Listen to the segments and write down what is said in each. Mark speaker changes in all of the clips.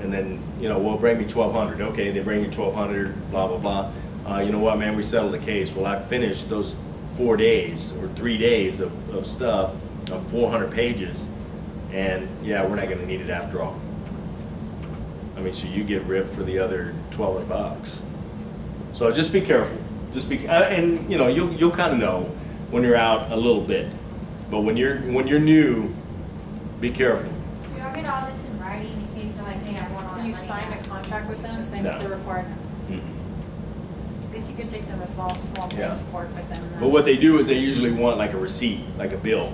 Speaker 1: And then, you know, well, bring me 1,200. Okay, they bring me 1,200, blah, blah, blah. You know what, man, we settled the case. Well, I finished those 4 days or 3 days of stuff, of 400 pages, and yeah, we're not going to need it after all. I mean, so you get ripped for the other 1,200 bucks. So just be careful. Just be, and you know, you'll kind of know when you're out a little bit, but when you're new, be careful.
Speaker 2: We all get all this in writing in case they're like, hey, I want all that
Speaker 3: You
Speaker 2: money
Speaker 3: signed
Speaker 2: back.
Speaker 3: a contract with them saying
Speaker 1: No.
Speaker 3: that they're required.
Speaker 1: Mm-hmm.
Speaker 3: I guess you could take them to small claims court with them.
Speaker 1: But what they do is they usually want like a receipt, like a bill.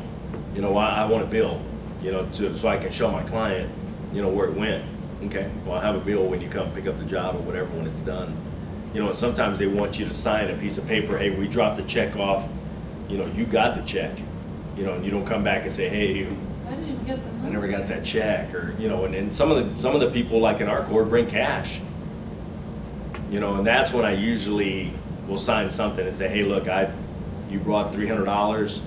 Speaker 1: You know, I want a bill, you know, so I can show my client, you know, where it went. Okay, well, I have a bill when you come pick up the job or whatever when it's done. You know, and sometimes they want you to sign a piece of paper. Hey, we dropped the check off. You know, you got the check. You know, and you don't come back and say, hey,
Speaker 3: I didn't get the money.
Speaker 1: I never got that check, or you know, and then some of the people like in our court bring cash. You know, and that's when I usually will sign something and say, hey, look, you brought $300.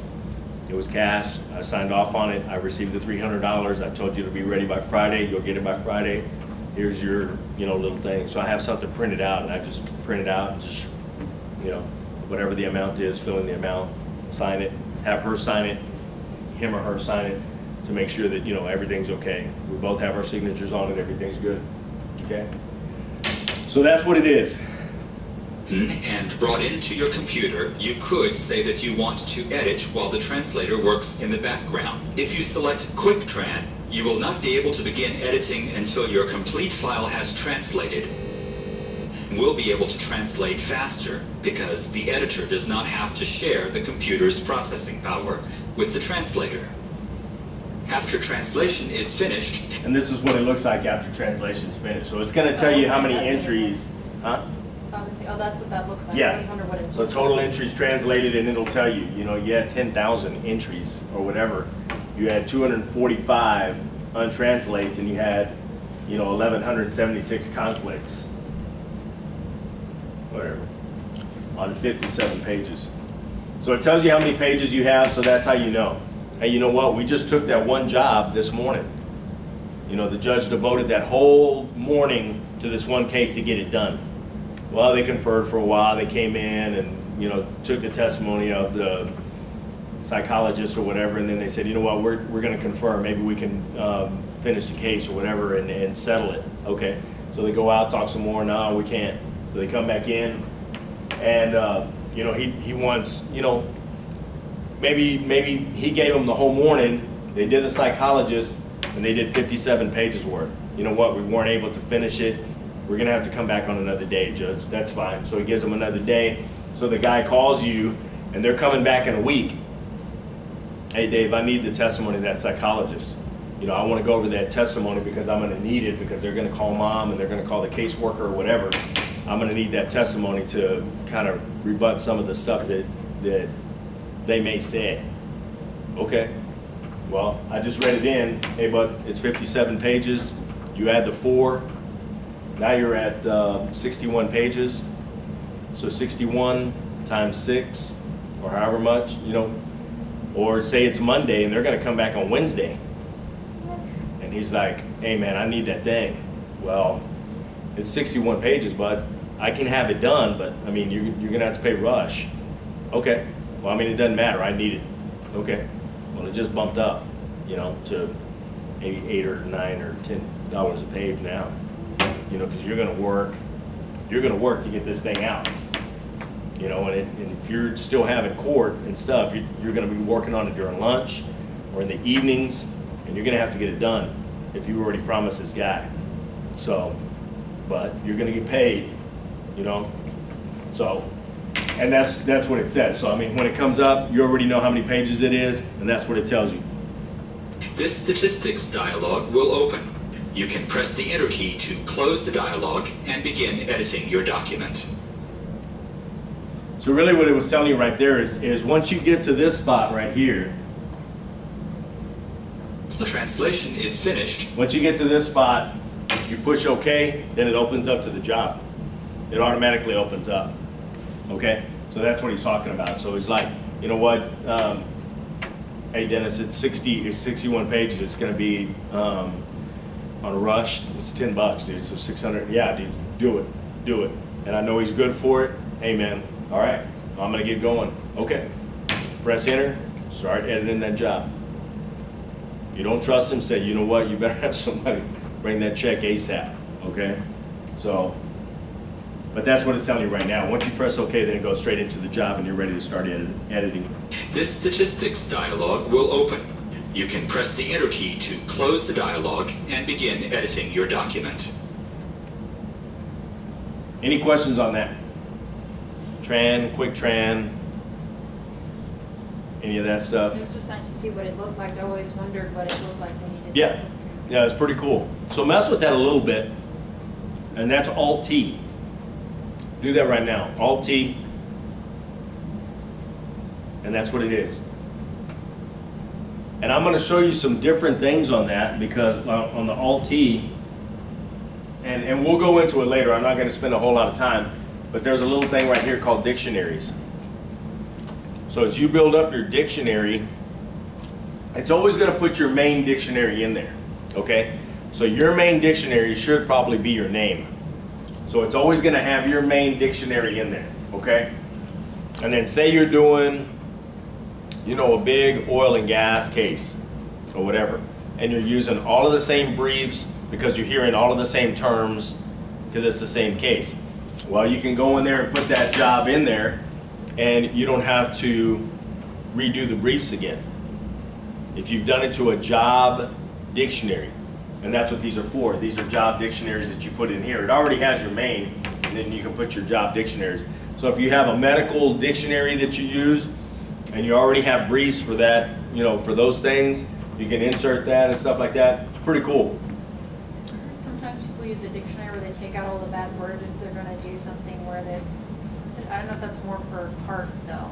Speaker 1: It was cash. I signed off on it. I received the $300. I told you to be ready by Friday. You'll get it by Friday. Here's your, you know, little thing. So I have something printed out, and I just print it out and just, you know, whatever the amount is, fill in the amount, sign it, have her sign it, him or her sign it, to make sure that, you know, everything's okay. We both have our signatures on it. Everything's good. Okay. So that's what it is.
Speaker 4: And brought into your computer, you could say that you want to edit while the translator works in the background. If you select QuickTran, you will not be able to begin editing until your complete file has translated. We'll be able to translate faster because the editor does not have to share the computer's processing power with the translator. After translation is finished,
Speaker 1: And this is what it looks like after translation is finished. So it's going to tell you how many entries, huh?
Speaker 3: I was gonna say, oh, that's what that looks like.
Speaker 1: Yeah.
Speaker 3: I was wondering what it
Speaker 1: So
Speaker 3: was.
Speaker 1: total entries translated, and it'll tell you, you know, you had 10,000 entries or whatever. You had 245 untranslates, and you had, you know, 1,176 conflicts. Whatever. On 57 pages. So it tells you how many pages you have, so that's how you know. Hey, you know what? We just took that one job this morning. You know, the judge devoted that whole morning to this one case to get it done. Well, they conferred for a while. They came in and, you know, took the testimony of the psychologist or whatever, and then they said, you know what, we're going to confer. Maybe we can finish the case or whatever and settle it. Okay. So they go out, talk some more. No, we can't. So they come back in, and you know, he wants, you know, maybe he gave them the whole morning. They did the psychologist, and they did 57 pages worth. You know what? We weren't able to finish it. We're going to have to come back on another day, Judge. That's fine. So he gives them another day. So the guy calls you, and they're coming back in a week. Hey, Dave, I need the testimony of that psychologist. You know, I want to go over that testimony because I'm going to need it, because they're going to call mom and they're going to call the caseworker or whatever. I'm going to need that testimony to kind of rebut some of the stuff that they may say. Okay. Well, I just read it in. Hey, but it's 57 pages. You add the 4. Now you're at 61 pages. So 61 times 6, or however much, you know, or say it's Monday and they're going to come back on Wednesday. And he's like, hey man, I need that thing. Well, it's 61 pages, bud. I can have it done, but I mean, you're going to have to pay rush. Okay. Well, I mean, it doesn't matter. I need it. Okay. Well, it just bumped up, you know, to maybe $8 or $9 or $10 a page now. You know, because you're going to work to get this thing out. You know, and if you're still having court and stuff, you're going to be working on it during lunch or in the evenings, and you're going to have to get it done if you already promised this guy. So, but you're going to get paid, you know. So, and that's what it says. So, I mean, when it comes up, you already know how many pages it is, and that's what it tells you.
Speaker 4: this statistics dialog will open. You can press the Enter key to close the dialog and begin editing your document.
Speaker 1: So really what it was telling you right there is once you get to this spot right here,
Speaker 4: The translation is finished.
Speaker 1: once you get to this spot, you push OK, then it opens up to the job. It automatically opens up. Okay? So that's what he's talking about. So he's like, you know what? Hey Dennis, it's 61 pages. It's going to be on on a rush, it's $10, dude, so 600, yeah, dude, do it. And I know he's good for it. Hey, man, all right, I'm gonna get going. Okay, press enter, start editing that job. If you don't trust him, say, you know what, you better have somebody bring that check ASAP, okay? So, but that's what it's telling you right now. Once you press OK, then it goes straight into the job and you're ready to start editing.
Speaker 4: This statistics dialog will open. You can press the Enter key to close the dialog and begin editing your document.
Speaker 1: Any questions on that? Tran, quick Tran, any of that stuff?
Speaker 3: It was just nice to see what it looked like. I always wondered what it looked like when you did
Speaker 1: Yeah,
Speaker 3: that.
Speaker 1: yeah, it's pretty cool. So mess with that a little bit, and that's Alt-T. Do that right now, Alt-T, and that's what it is. And I'm going to show you some different things on that because on the Alt-T, and we'll go into it later. I'm not going to spend a whole lot of time, but there's a little thing right here called dictionaries. So as you build up your dictionary, it's always going to put your main dictionary in there, okay? So your main dictionary should probably be your name. So it's always going to have your main dictionary in there, okay? And then say you're doing, you know, a big oil and gas case or whatever, and you're using all of the same briefs because you're hearing all of the same terms because it's the same case. Well, you can go in there and put that job in there and you don't have to redo the briefs again. If you've done it to a job dictionary, and that's what these are for. These are job dictionaries that you put in here. It already has your main, and then you can put your job dictionaries. So if you have a medical dictionary that you use, and you already have briefs for that, you know, for those things, you can insert that and stuff like that. It's pretty cool.
Speaker 3: Sometimes people use a dictionary where they take out all the bad words if they're going to do something where that's, I don't know if that's more for part though.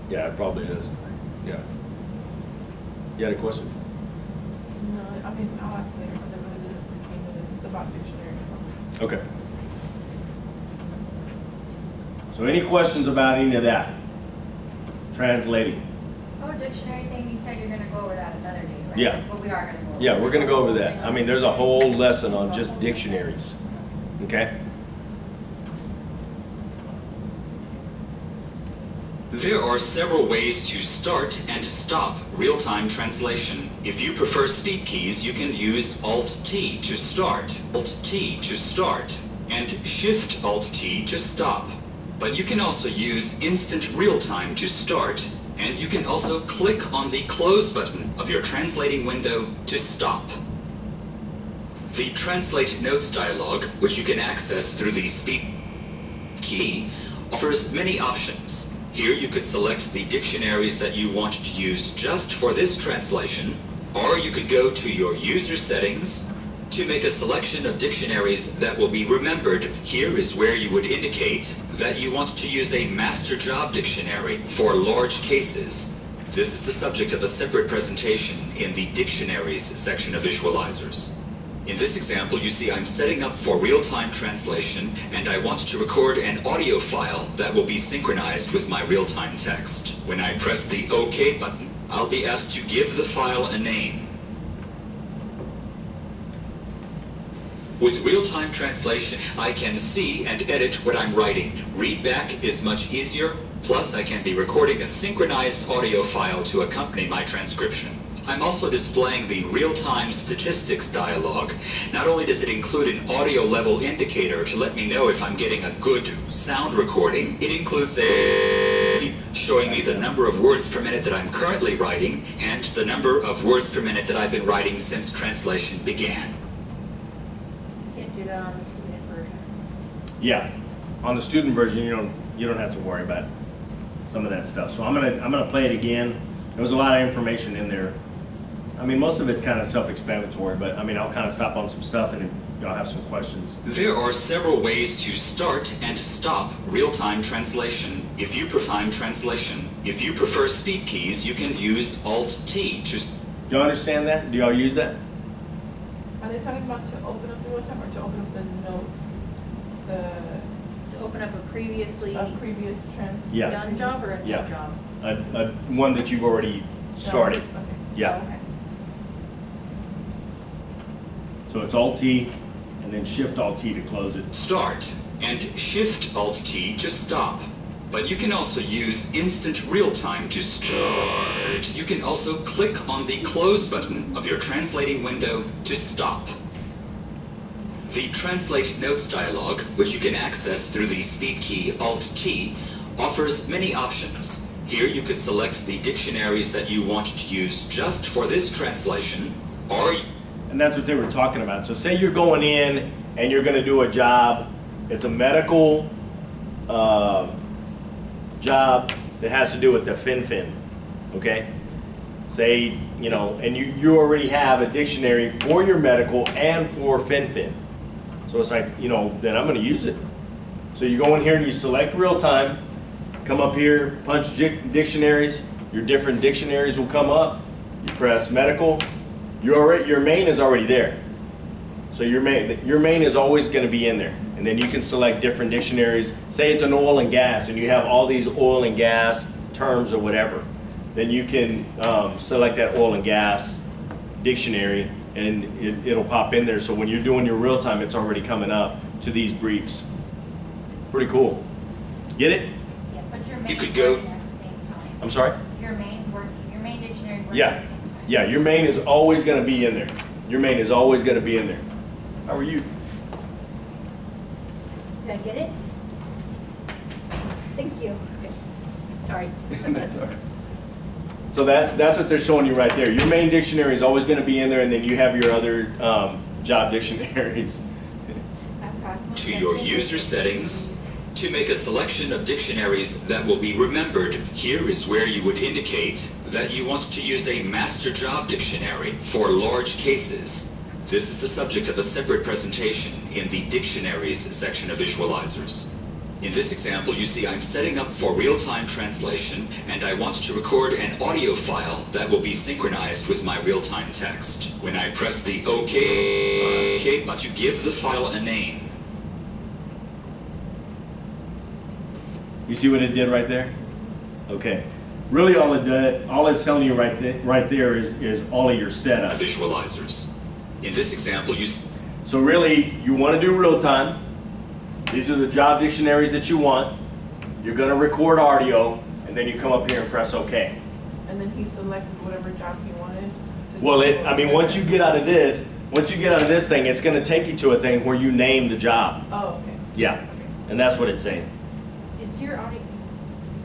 Speaker 1: Yeah, it probably is. Yeah. You had a question?
Speaker 5: No, I mean, I'll ask later because it really doesn't pertain to this. It's about dictionary.
Speaker 1: Okay. So any questions about any of that? Translating.
Speaker 2: Oh, dictionary thing, you said you're gonna go over that another day, right?
Speaker 1: Yeah.
Speaker 2: Like, well, we are gonna go over.
Speaker 1: Yeah, we're going to go over that. I mean, there's a whole lesson on just dictionaries. Okay?
Speaker 4: There are several ways to start and stop real-time translation. If you prefer speed keys, you can use Alt-T to start, Alt-T to start, and Shift Alt-T to stop. But you can also use Instant Real-Time to start, and you can also click on the Close button of your translating window to stop. The Translate Notes dialog, which you can access through the speed key, offers many options. Here you could select the dictionaries that you want to use just for this translation, or you could go to your user settings to make a selection of dictionaries that will be remembered. Here is where you would indicate that you want to use a master job dictionary for large cases. This is the subject of a separate presentation in the Dictionaries section of Visualizers. In this example, you see I'm setting up for real-time translation, and I want to record an audio file that will be synchronized with my real-time text. When I press the OK button, I'll be asked to give the file a name. With real-time translation, I can see and edit what I'm writing. Readback is much easier, plus I can be recording a synchronized audio file to accompany my transcription. I'm also displaying the real-time statistics dialog. Not only does it include an audio level indicator to let me know if I'm getting a good sound recording, it includes a showing me the number of words per minute that I'm currently writing and the number of words per minute that I've been writing since translation began.
Speaker 3: Can't do that on the student version.
Speaker 1: Yeah. On the student version, you don't have to worry about some of that stuff. So I'm gonna play it again. There was a lot of information in there. I mean, most of it's kind of self-explanatory, but I mean, I'll kind of stop on some stuff and y'all have some questions.
Speaker 4: There are several ways to start and stop real-time translation. If you prefer speed keys, you can use Alt-T to...
Speaker 1: Do y'all understand that? Do y'all use that?
Speaker 5: Are they talking about to open up the real-time or to open up the notes?
Speaker 3: To open up a previously
Speaker 5: previous trans?
Speaker 1: Yeah.
Speaker 3: done job or a new
Speaker 1: Yeah.
Speaker 3: job?
Speaker 1: A one that you've already started.
Speaker 5: Okay.
Speaker 1: Yeah.
Speaker 3: Okay.
Speaker 1: So it's Alt-T and then Shift-Alt-T to close it.
Speaker 4: Start and Shift-Alt-T to stop. But you can also use Instant Real-Time to start. You can also click on the Close button of your translating window to stop. The Translate Notes dialog, which you can access through the speed key Alt-T, offers many options. Here you could select the dictionaries that you want to use just for this translation, or...
Speaker 1: And that's what they were talking about. So say you're going in and you're going to do a job. It's a medical job that has to do with the fin-fin, okay? Say, you know, and you already have a dictionary for your medical and for fin-fin. So it's like, you know, then I'm going to use it. So you go in here and you select real time, come up here, punch dictionaries, your different dictionaries will come up, you press medical, your main is already there. So your main is always going to be in there. And then you can select different dictionaries. Say it's an oil and gas and you have all these oil and gas terms or whatever. Then you can select that oil and gas dictionary and it'll pop in there. So when you're doing your real time, it's already coming up to these briefs. Pretty cool. Get it?
Speaker 2: Yeah, but your main
Speaker 4: You could
Speaker 2: is
Speaker 4: go-
Speaker 2: working at the same time.
Speaker 1: I'm sorry?
Speaker 2: Your main's working, your main dictionary is working
Speaker 1: Yeah.
Speaker 2: at the same time.
Speaker 1: Yeah, your main is always going to be in there. Your main is always going to be in there. How are you?
Speaker 2: Did I get it? Thank you. Okay. Sorry.
Speaker 1: That's all right. So that's what they're showing you right there. Your main dictionary is always going to be in there, and then you have your other job dictionaries.
Speaker 4: To your user settings, to make a selection of dictionaries that will be remembered, here is where you would indicate that you want to use a master job dictionary for large cases. This is the subject of a separate presentation in the Dictionaries section of Visualizers. In this example, you see I'm setting up for real-time translation, and I want to record an audio file that will be synchronized with my real-time text. When I press the OK button to give the file a name.
Speaker 1: You see what it did right there? Okay. Really all it's telling you right there is all of your setup.
Speaker 4: Visualizers. In this example,
Speaker 1: So really, you want to do real time. These are the job dictionaries that you want. You're going to record audio, and then you come up here and press OK.
Speaker 5: And then he selected whatever job he wanted.
Speaker 1: Well, I mean, once you get out of this thing, it's going to take you to a thing where you name the job.
Speaker 5: Oh, okay.
Speaker 1: Yeah, and that's what it's saying.
Speaker 3: Is your audio,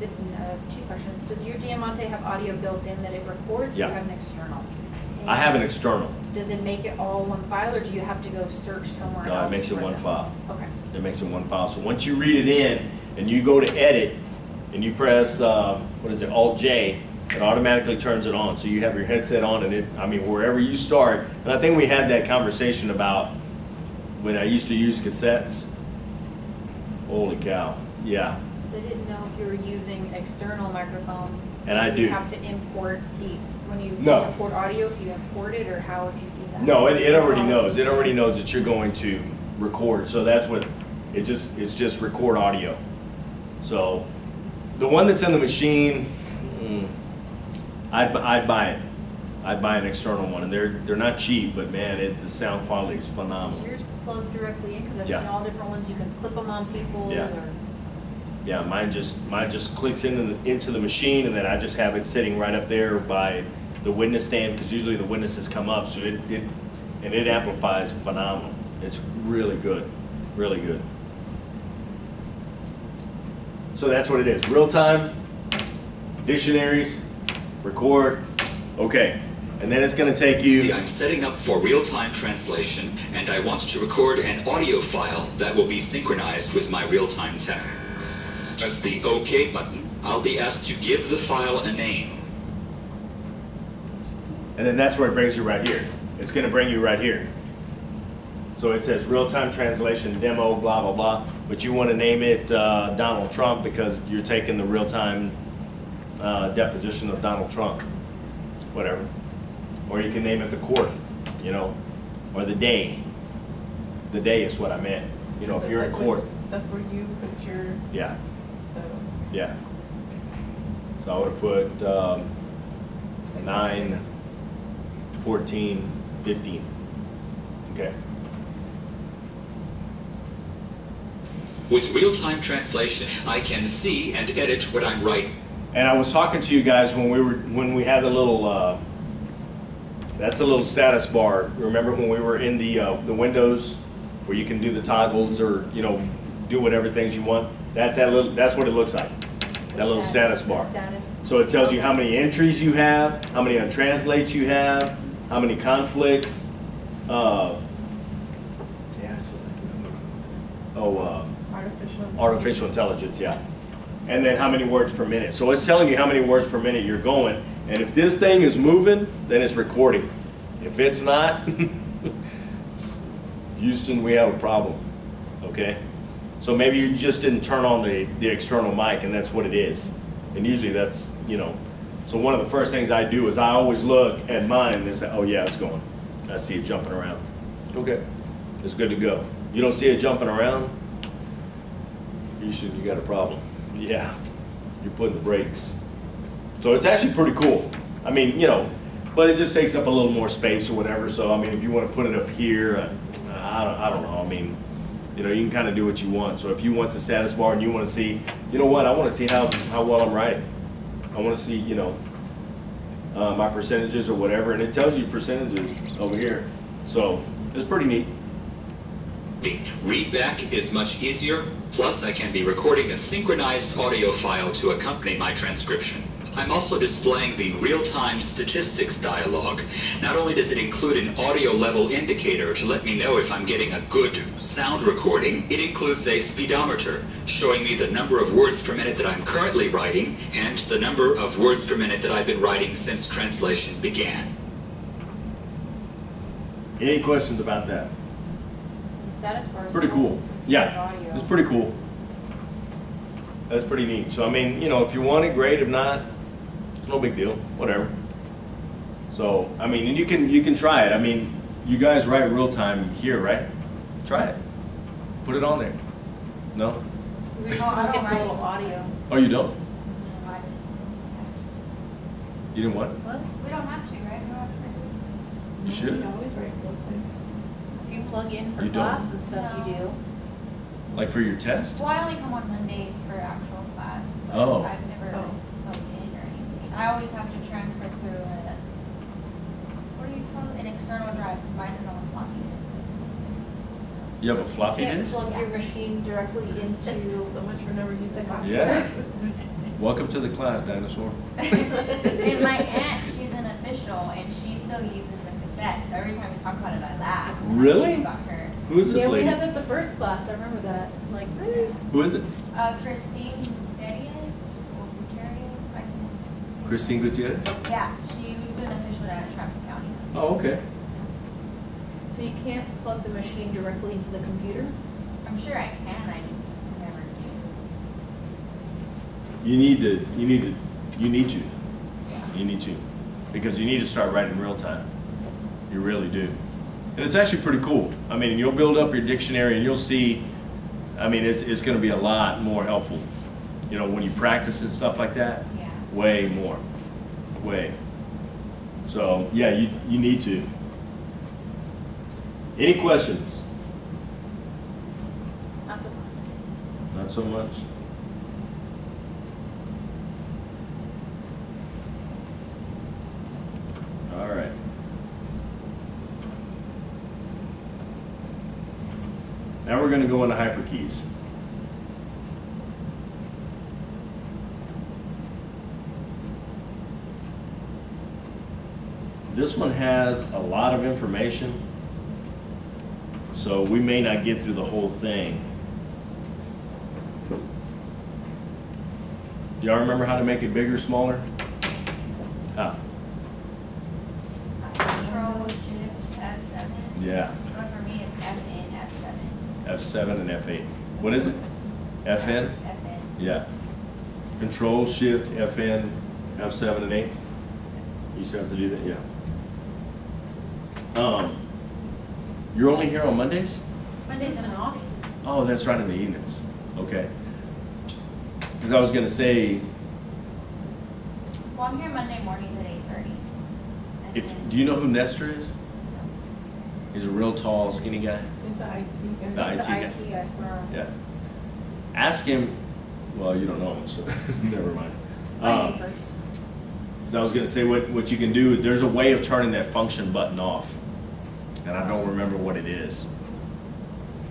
Speaker 3: two questions, does your Diamante have audio built in that it records, or
Speaker 1: Yeah.
Speaker 3: do you have an external?
Speaker 1: I have an external.
Speaker 3: Does it make it all one file, or do you have to go search somewhere else?
Speaker 1: No, it makes it
Speaker 3: for
Speaker 1: one
Speaker 3: them?
Speaker 1: file.
Speaker 3: Okay.
Speaker 1: It makes it one file. So once you read it in and you go to edit and you press, Alt-J, it automatically turns it on. So you have your headset on and wherever you start. And I think we had that conversation about when I used to use cassettes. Holy cow. Yeah.
Speaker 3: I didn't know if you were using external microphone.
Speaker 1: And I
Speaker 3: if
Speaker 1: do.
Speaker 3: You have to import when you
Speaker 1: No.
Speaker 3: import audio, if you import it, or how would you do that?
Speaker 1: No, it already
Speaker 3: It's all-
Speaker 1: knows. It already knows that you're going to record. So that's what, it's just record audio. So the one that's in the machine, I'd buy it. I'd buy an external one, and they're not cheap, but man, the sound quality is
Speaker 3: Is
Speaker 1: phenomenal.
Speaker 3: yours plugged directly in? Because I've
Speaker 1: Yeah.
Speaker 3: seen all different ones. You can clip them on people.
Speaker 1: Yeah.
Speaker 3: Or,
Speaker 1: Yeah, mine just clicks into the machine, and then I just have it sitting right up there by the witness stand, because usually the witnesses come up, so it amplifies phenomenal. It's really good, really good. So that's what it is. Real time, dictionaries, record, okay. And then it's going to take you.
Speaker 4: I'm setting up for real-time translation, and I want to record an audio file that will be synchronized with my real-time text. Press the OK button. I'll be asked to give the file a name.
Speaker 1: And then that's where it brings you right here. It's going to bring you right here. So it says real-time translation demo, blah, blah, blah. But you want to name it Donald Trump because you're taking the real-time deposition of Donald Trump. Whatever. Or you can name it the court, or the day. The day is what I meant.
Speaker 5: So
Speaker 1: if you're in
Speaker 5: that's
Speaker 1: court.
Speaker 5: That's where you put your.
Speaker 1: Yeah,
Speaker 5: The,
Speaker 1: yeah. So I would have put 9, 14, 15. Okay.
Speaker 4: With real-time translation, I can see and edit what I'm writing.
Speaker 1: And I was talking to you guys when we had the little, that's a little status bar. Remember when we were in the windows where you can do the toggles or, you know, do whatever things you want? That's what it looks like, that little status bar. So it tells you how many entries you have, how many untranslates you have, how many conflicts. Artificial intelligence, yeah. And then how many words per minute. So it's telling you how many words per minute you're going. And if this thing is moving, then it's recording. If it's not, Houston, we have a problem, okay? So maybe you just didn't turn on the external mic and that's what it is. And usually that's, you know, so one of the first things I do is I always look at mine and say, oh yeah, it's going. I see it jumping around. Okay, it's good to go. You don't see it jumping around, you got a problem. Yeah, you're putting the brakes. So it's actually pretty cool. I mean, you know, but it just takes up a little more space or whatever. So I mean, if you want to put it up here, I don't know. I mean, you know, you can kind of do what you want. So if you want the status bar and you want to see, you know what, I want to see how well I'm writing. I want to see, you know, my percentages or whatever, and it tells you percentages over here. So it's pretty neat.
Speaker 4: Read back is much easier, plus I can be recording a synchronized audio file to accompany my transcription. I'm also displaying the real-time statistics dialog. Not only does it include an audio level indicator to let me know if I'm getting a good sound recording, it includes a speedometer showing me the number of words per minute that I'm currently writing and the number of words per minute that I've been writing since translation began.
Speaker 1: Any questions about that?
Speaker 3: Status bar is
Speaker 1: Pretty cool. Yeah,
Speaker 3: audio.
Speaker 1: it's pretty cool. That's pretty neat. So I mean, you know, if you want it, great. If not, it's no big deal. Whatever. So I mean, and you can try it. I mean, you guys write real time here, right? Try it. Put it on there. No?
Speaker 3: We just look at the little audio.
Speaker 1: Oh, you don't? You didn't what?
Speaker 2: Well, we don't have to, right? We don't have to.
Speaker 1: You should.
Speaker 5: You always write real quick.
Speaker 3: If you plug in for
Speaker 1: You don't?
Speaker 3: class and stuff,
Speaker 2: No.
Speaker 3: you do.
Speaker 1: Like for your test?
Speaker 2: Well, I only come on Mondays for actual class, but
Speaker 1: Oh.
Speaker 2: I've never plugged in or anything. I always have to transfer through what do you call it? An external drive, because mine is on a floppy disk.
Speaker 1: You have a floppy
Speaker 3: You can't
Speaker 1: disk?
Speaker 3: plug your machine directly into.
Speaker 5: So much for never using copies.
Speaker 1: Yeah. Welcome to the class, dinosaur.
Speaker 2: And my aunt, she's an official, and she still uses the cassette. So every time we talk about it, I laugh. and I
Speaker 1: Really?
Speaker 2: think about her.
Speaker 1: Who is this
Speaker 3: Yeah, we
Speaker 1: lady?
Speaker 3: had that the first class. I remember that. Like,
Speaker 1: Who is it?
Speaker 2: Christine Gutierrez, or Gutierrez, I can.
Speaker 1: Christine Gutierrez?
Speaker 2: Yeah, she was an official down at Travis County.
Speaker 1: Oh, okay.
Speaker 3: so you can't plug the machine directly into the computer?
Speaker 2: I'm sure I can, I just never do.
Speaker 1: You need to,
Speaker 2: Yeah.
Speaker 1: you need to, because you need to start writing real time. You really do. And it's actually pretty cool. I mean, you'll build up your dictionary and you'll see, I mean, it's going to be a lot more helpful. You know, when you practice and stuff like that,
Speaker 2: Yeah.
Speaker 1: way more, way. So yeah, you need to. Any questions?
Speaker 3: Not so fun.
Speaker 1: Not so much. All right. Now we're going to go into hyperkeys. This one has a lot of information, so we may not get through the whole thing. Do y'all remember how to make it bigger, smaller? How?
Speaker 2: Control Shift F7.
Speaker 1: Yeah,
Speaker 2: But for me, it's FN F7.
Speaker 1: F7 and F8. What is it? FN?
Speaker 2: FN.
Speaker 1: Yeah. Control, Shift, FN, F7 and 8. You still have to do that, yeah. You're only here on Mondays?
Speaker 2: Mondays and
Speaker 3: office.
Speaker 1: Oh, that's right, in the evenings. Okay. Because I was going to say,
Speaker 2: Well, I'm here Monday mornings at 8:30. And
Speaker 1: if
Speaker 2: then-
Speaker 1: do you know who Nestor is? He's a real tall, skinny guy.
Speaker 5: It's the IT guy.
Speaker 1: The
Speaker 3: It's
Speaker 1: IT
Speaker 3: the
Speaker 1: guy.
Speaker 3: IT guy for,
Speaker 1: Yeah. Ask him. Well, you don't know him, so never mind.
Speaker 3: I need first.
Speaker 1: So I was going to say what you can do. There's a way of turning that function button off, and I don't remember what it is.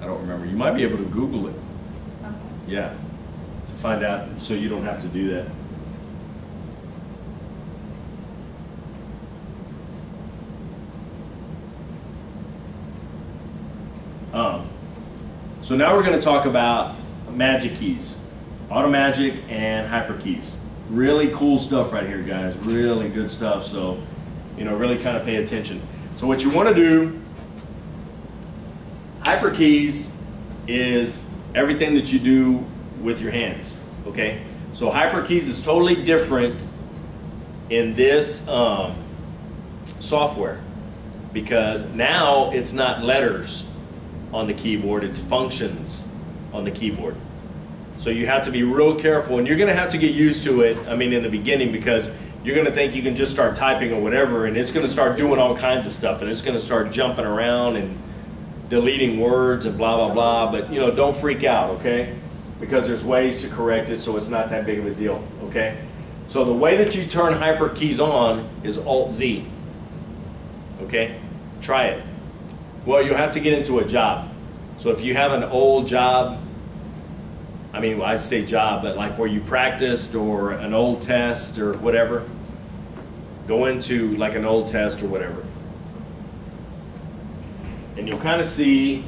Speaker 1: I don't remember. You might be able to Google it.
Speaker 2: Okay.
Speaker 1: Yeah, to find out, so you don't have to do that. So now we're going to talk about magic keys, AutoMagic and HyperKeys. Really cool stuff right here, guys. Really good stuff. So, you know, really kind of pay attention. So what you want to do, HyperKeys is everything that you do with your hands. Okay. So HyperKeys is totally different in this software, because now it's not letters on the keyboard, it's functions on the keyboard. So you have to be real careful, and you're going to have to get used to it, I mean, in the beginning, because you're going to think you can just start typing or whatever, and it's going to start doing all kinds of stuff, and it's going to start jumping around and deleting words and blah, blah, blah. But, you know, don't freak out, okay? Because there's ways to correct it so it's not that big of a deal, okay? So the way that you turn HyperKeys on is Alt-Z, okay? Try it. Well, you'll have to get into a job. So if you have an old job, I mean, I say job, but like where you practiced or an old test or whatever, go into like an old test or whatever. And you'll kind of see,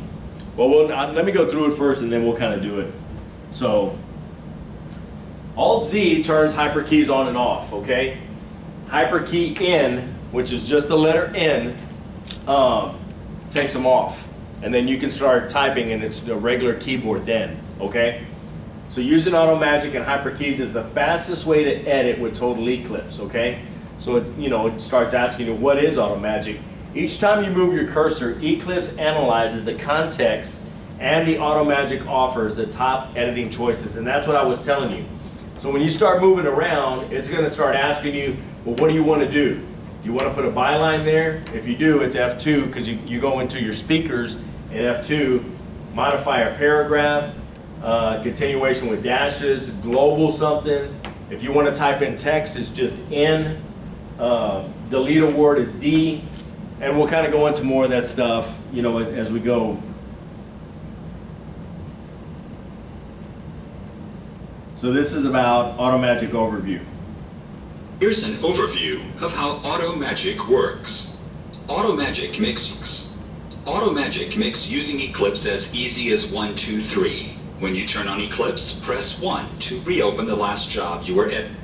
Speaker 1: well, let me go through it first and then we'll kind of do it. So Alt-Z turns HyperKeys on and off, okay? HyperKey in, which is just the letter N, takes them off. And then you can start typing and it's a regular keyboard then, okay? So using AutoMagic and HyperKeys is the fastest way to edit with Total Eclipse, okay? So it, you know, it starts asking you, what is AutoMagic? Each time you move your cursor, Eclipse analyzes the context and the AutoMagic offers the top editing choices, and that's what I was telling you. So when you start moving around, it's going to start asking you, well, what do you want to do? You want to put a byline there? If you do, it's F2, because you go into your speakers in F2, modify a paragraph, continuation with dashes, global something. If you want to type in text, it's just N, delete a word is D, and we'll kind of go into more of that stuff, you know, as we go. So this is about AutoMagic overview.
Speaker 4: Here's an overview of how AutoMagic works. AutoMagic makes using Eclipse as easy as 1, 2, 3. When you turn on Eclipse, press 1 to reopen the last job you were in.